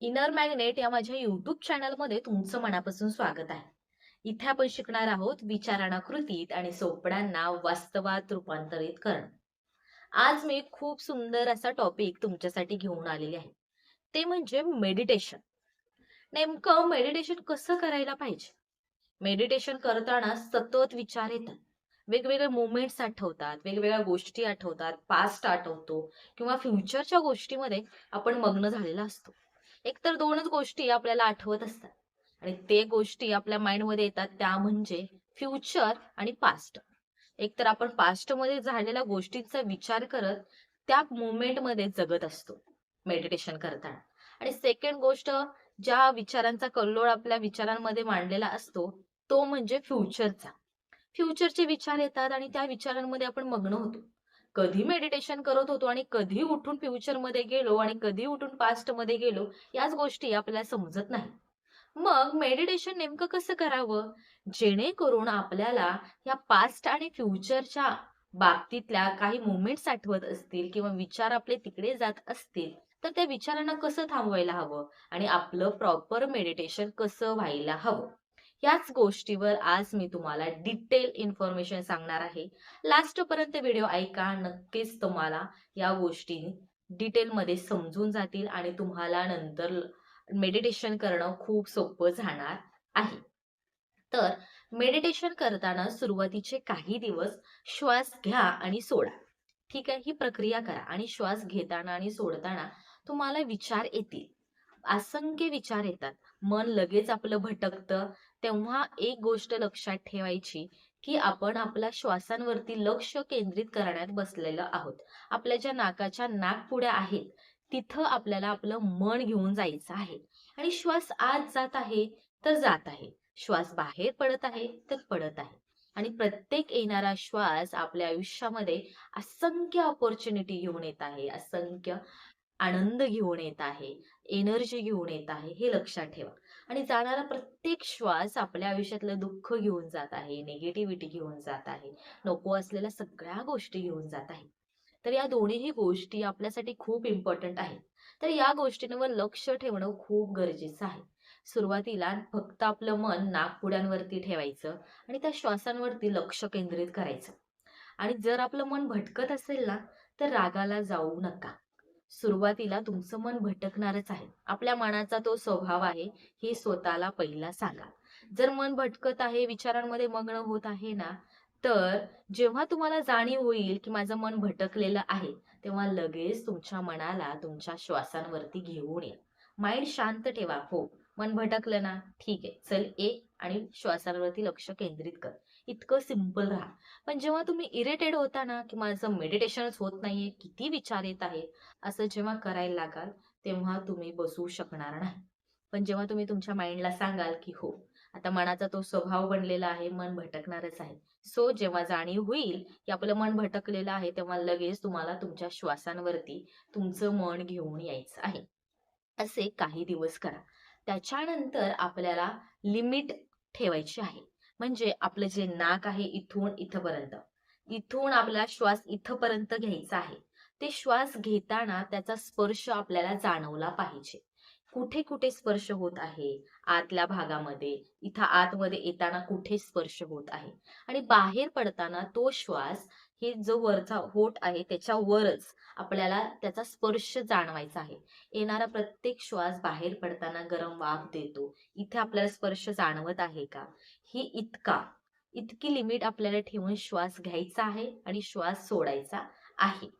Inner magnet या माझ्या YouTube चॅनलमध्ये तुमचं मनापासून स्वागत आहे. इथे आपण शिकणार आहोत विचारांना कृतीत आणि स्वप्नांना वास्तवात रूपांतरित करणं. आज मी खूप सुंदर असा टॉपिक तुमच्यासाठी घेऊन आलेली आहे. ते म्हणजे मेडिटेशन. नेमकं मेडिटेशन कसं करायला पाहिजे? मेडिटेशन करताना सतत विचार येतात. वेगवेगळे मोमेंट्स आठवतात, वेगवेगळ्या गोष्टी आठवतात, पास्ट आठवतो किंवा फ्युचरच्या गोष्टीमध्ये आपण मग्न झालेला असतो. एकतर 2च गोष्टी आपल्याला आठवत असतात आणि ते गोष्टी आपल्या माइंडमध्ये येतात त्या म्हणजे फ्युचर आणि पास्ट. एकतर आपण पास्टमध्ये झालेल्या गोष्टींचा विचार करत त्या मोमेंटमध्ये जगत असतो मेडिटेशन करताना. आणि सेकंड गोष्ट, ज्या विचारांचा कल्लोळ आपल्या विचारांमध्ये मांडलेला असतो तो म्हणजे फ्युचरचा. फ्युचरचे विचार येतात आणि त्या विचारांमध्ये आपण मग्न होतो. कधी मेडिटेशन करत होतो आणि कधी उठून फ्युचरमध्ये गेलो आणि कधी उठून पास्टमध्ये गेलो, याच गोष्टी आपल्याला समजत नाही. मग मेडिटेशन नेमकं कसं करावं? जेणेकरून आपल्याला या पास्ट आणि फ्युचरच्या बाबतीतल्या काही मोमेंट्स आठवत असतील किंवा विचार आपले तिकडे जात असतील, तर त्या विचारांना कसं थांबवायला हवं आणि आपलं प्रॉपर मेडिटेशन कसं व्हायला हवं. याच गोष्टीवर आज मी तुम्हाला डिटेल इन्फॉर्मेशन सांगणार आहे. लास्टपर्यंत व्हिडिओ ऐका. नक्कीच तुम्हाला या गोष्टी डिटेलमध्ये समजून जातील आणि तुम्हाला नंतर मेडिटेशन करणं खूप सोपं जाणार आहे. तर मेडिटेशन करताना सुरुवातीचे काही दिवस श्वास घ्या आणि सोडा. ठीक आहे, ही प्रक्रिया करा आणि श्वास घेताना आणि सोडताना तुम्हाला विचार येतील. असंख्य विचार येतात. मन लगेच आपलं भटकतं. तेव्हा एक गोष्ट लक्षात ठेवायची, की आपण आपल्या श्वासांवरती लक्ष केंद्रित करण्यात बसलेलो आहोत. आपल्या ज्या नाकाच्या नाकपुड्या आहेत, तिथं आपल्याला आपलं मन घेऊन जायचं आहे आणि श्वास आत जात आहे, तर जात आहे. श्वास बाहेर पडत आहे, तर पडत आहे. आणि प्रत्येक येणारा श्वास आपल्या आयुष्यामध्ये असंख्य अपॉर्च्युनिटी घेऊन येत आहे. असंख्य आनंद घेऊन येत आहे, एनर्जी घेऊन येत आहे, हे लक्षात ठेवा. आणि जाणारा प्रत्येक श्वास आपल्या आयुष्यातलं दुःख घेऊन जात आहे, निगेटिव्हिटी घेऊन जात आहे, नको असलेल्या सगळ्या गोष्टी घेऊन जात आहे. तर या दोन्हीही गोष्टी आपल्यासाठी खूप इम्पॉर्टंट आहेत. तर या गोष्टींवर लक्ष ठेवणं खूप गरजेचं आहे. सुरुवातीला फक्त आपलं मन नाकपुड्यांवरती ठेवायचं आणि त्या श्वासांवरती लक्ष केंद्रित करायचं. आणि जर आपलं मन भटकत असेल ना, तर रागाला जाऊ नका. सुरुवातीला तुमचं मन भटकणारच आहे. आपल्या मनाचा तो स्वभाव आहे, हे स्वतःला पहिला सांगा. जर मन भटकत आहे, विचारांमध्ये मग्न होत आहे ना, तर जेव्हा तुम्हाला जाणीव होईल, की माझं मन भटकलेलं आहे, तेव्हा लगेच तुमच्या मनाला तुमच्या श्वासांवरती घेऊन या. माइंड शांत ठेवा. हो, मन भटकलं ना, ठीक आहे. चल ये आणि श्वासांवरती लक्ष केंद्रित कर. इतकं सिंपल राहा. पण जेव्हा तुम्ही इरिटेट होता ना, की माझं मेडिटेशनच होत नाहीये, किती विचार येत आहे, असं जेव्हा करायला लागाल, तेव्हा तुम्ही बसू शकणार नाही. पण जेव्हा तुम्ही तुमच्या माइंडला सांगाल, की हो, आता मनाचा तो स्वभाव बनलेला आहे, मन भटकणारच आहे. सो जेव्हा जाणीव होईल, की आपलं मन भटकलेलं आहे, तेव्हा लगेच तुम्हाला तुमच्या श्वासांवरती तुमचं मन घेऊन यायचं आहे. असे काही दिवस करा. त्याच्यानंतर आपल्याला लिमिट ठेवायची आहे. म्हणजे आपलं जे नाक आहे इथून इथपर्यंत. इथून आपला श्वास इथपर्यंत घ्यायचा आहे. ते श्वास घेताना त्याचा स्पर्श आपल्याला जाणवला पाहिजे. कुठे-कुठे स्पर्श होत आहे, आतल्या भागामध्ये, इथं आतमध्ये येताना कुठे स्पर्श होत आहे आणि बाहेर पडताना तो श्वास हे जो वरचा होठ आहे त्याच्यावरच आपल्याला त्याचा स्पर्श जाणवायचा आहे. येणारा प्रत्येक श्वास बाहेर पडताना गरम वाफ देतो. इथे आपल्याला स्पर्श जाणवत आहे का? ही इतकी लिमिट आपल्याला ठेवून श्वास घ्यायचा आहे आणि श्वास सोडायचा आहे.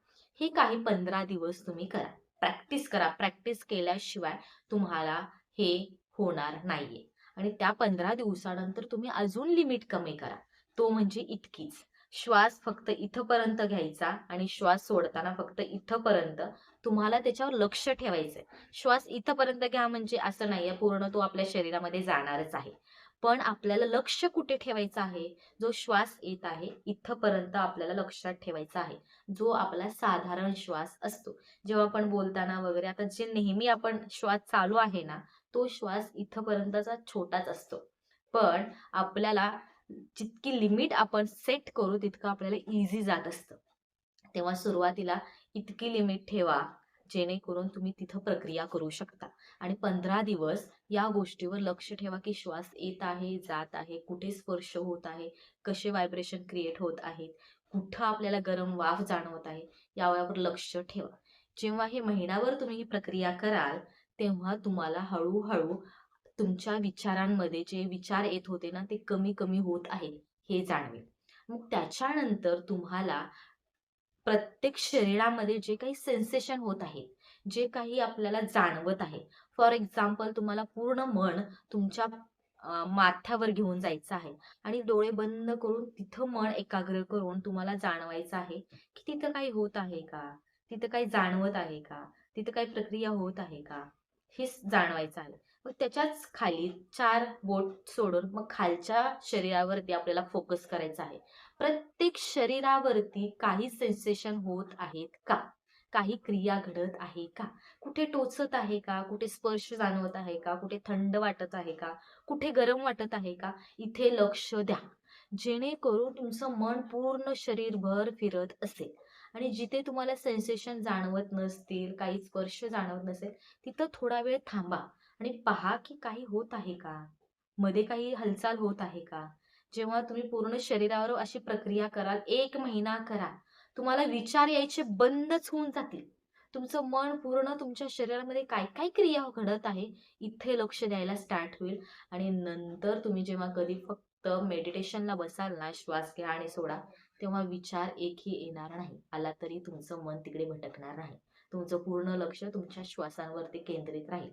हे काही 15 दिवस तुम्ही करा. प्रॅक्टिस करा. प्रॅक्टिस केल्याशिवाय तुम्हाला हे होणार नाहीये. आणि त्या 15 दिवसानंतर तुम्ही अजून लिमिट कमी करा. तो म्हणजे इतकीच. श्वास फक्त इथपर्यंत घ्यायचा आणि श्वास सोडताना फक्त इथपर्यंत. तुम्हाला त्याच्यावर लक्ष ठेवायचंय. श्वास इथपर्यंत घ्या म्हणजे असं नाहीये पूर्ण तो आपल्या शरीरामध्ये जाणारच आहे. पण आपल्याला लक्ष कुठे ठेवायचं आहे? जो श्वास येत आहे इथपर्यंत आपल्याला लक्षात ठेवायचा आहे. जो आपला साधारण श्वास असतो. जेव्हा आपण बोलताना वगैरे आता जे नेहमी आपण श्वास चालू आहे ना, तो श्वास इथपर्यंतचा छोटाच असतो. पण आपल्याला जितकी लिमिट आपण सेट करू तितकं आपल्याला ईझी जात असतं. तेव्हा सुरुवातीला इतकी लिमिट ठेवा. जेणेकरून तुम्ही तिथं प्रक्रिया करू शकता. आणि 15 दिवस या गोष्टीवर लक्ष ठेवा, की श्वास येत आहे, जात आहे, कुठे स्पर्श होत आहे, कसे व्हायब्रेशन क्रिएट होत आहेत, कुठं आपल्याला गरम वाफ जाणवत आहे, यावर लक्ष ठेवा. जेव्हा हे महिनाभर तुम्ही ही प्रक्रिया कराल, तेव्हा तुम्हाला हळूहळू तुमच्या विचारांमध्ये जे विचार येत होते ना, ते कमी कमी होत आहेत हे जाणवेल. मग त्याच्यानंतर तुम्हाला प्रत्येक शरीरामध्ये जे काही सेन्सेशन होत आहे, जे काही आपल्याला जाणवत आहे, फॉर एक्झाम्पल तुम्हाला पूर्ण मन तुमच्या माथ्यावर घेऊन जायचं आहे आणि डोळे बंद करून तिथं मन एकाग्र करून तुम्हाला जाणवायचं आहे, की तिथं काही होत आहे का? तिथं काही जाणवत आहे का? तिथं काही प्रक्रिया होत आहे का? हे जाणवायचं आहे. मग त्याच्याच खाली 4 बोट सोडून मग खालच्या शरीरावरती आपल्याला फोकस करायचा आहे. प्रत्येक शरीरावरती काही सेन्सेशन होत आहेत का? काही क्रिया घडत आहे का? कुठे टोचत आहे का? कुठे स्पर्श जाणवत आहे का? कुठे थंड वाटत आहे का? कुठे गरम वाटत आहे का? इथे लक्ष द्या. जेणेकरून तुमचं मन पूर्ण शरीरभर फिरत असेल आणि जिथे तुम्हाला सेन्सेशन जाणवत नसतील, काही स्पर्श जाणवत नसेल, तिथं थोडा वेळ थांबा आणि पहा की काही होत आहे का? मध्ये काही हालचाल होत आहे का? जेव्हा तुम्ही पूर्ण शरीरावर अशी प्रक्रिया कराल, 1 महिना करा. तुम्हाला विचार यायचे बंदच होऊन जातील. तुमचं मन पूर्ण तुमच्या शरीरामध्ये काय काय क्रिया घडत आहे, इथे लक्ष द्यायला स्टार्ट होईल आणि नंतर तुम्ही जेव्हा कधी फक्त मेडिटेशनला बसाल ना, श्वास घ्या आणि सोडा, तेव्हा विचार एकही येणार नाही. आला तरी तुमचं मन तिकडे भटकणार नाही. तुमचं पूर्ण लक्ष तुमच्या श्वासांवरती केंद्रित राहील.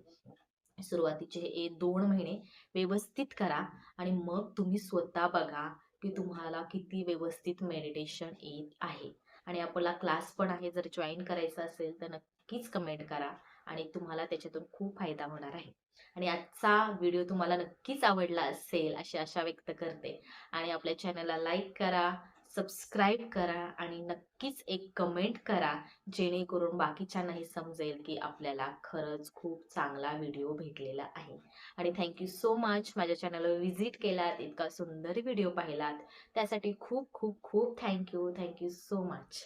सुरुवातीचे हे 2 महिने व्यवस्थित करा आणि मग तुम्ही स्वतः बघा, की तुम्हाला किती व्यवस्थित मेडिटेशन येत आहे. आणि आपला क्लास पण आहे. जर जॉइन करायचं असेल तर नक्कीच कमेंट करा आणि तुम्हाला त्याच्यातून खूप फायदा होणार आहे. आणि आजचा व्हिडिओ तुम्हाला नक्कीच आवडला असेल अशी आशा व्यक्त करते. आणि आपल्या चॅनलला लाईक करा, सबस्क्राईब करा आणि नक्कीच एक कमेंट करा, जेणेकरून बाकीच्यांनाही समजेल की आपल्याला खरंच खूप चांगला व्हिडिओ भेटलेला आहे. आणि थँक सो मच माझ्या चॅनलवर व्हिजिट केलात, इतका सुंदर व्हिडिओ पाहिलात, त्यासाठी खूप खूप खूप थँक यू सो मच.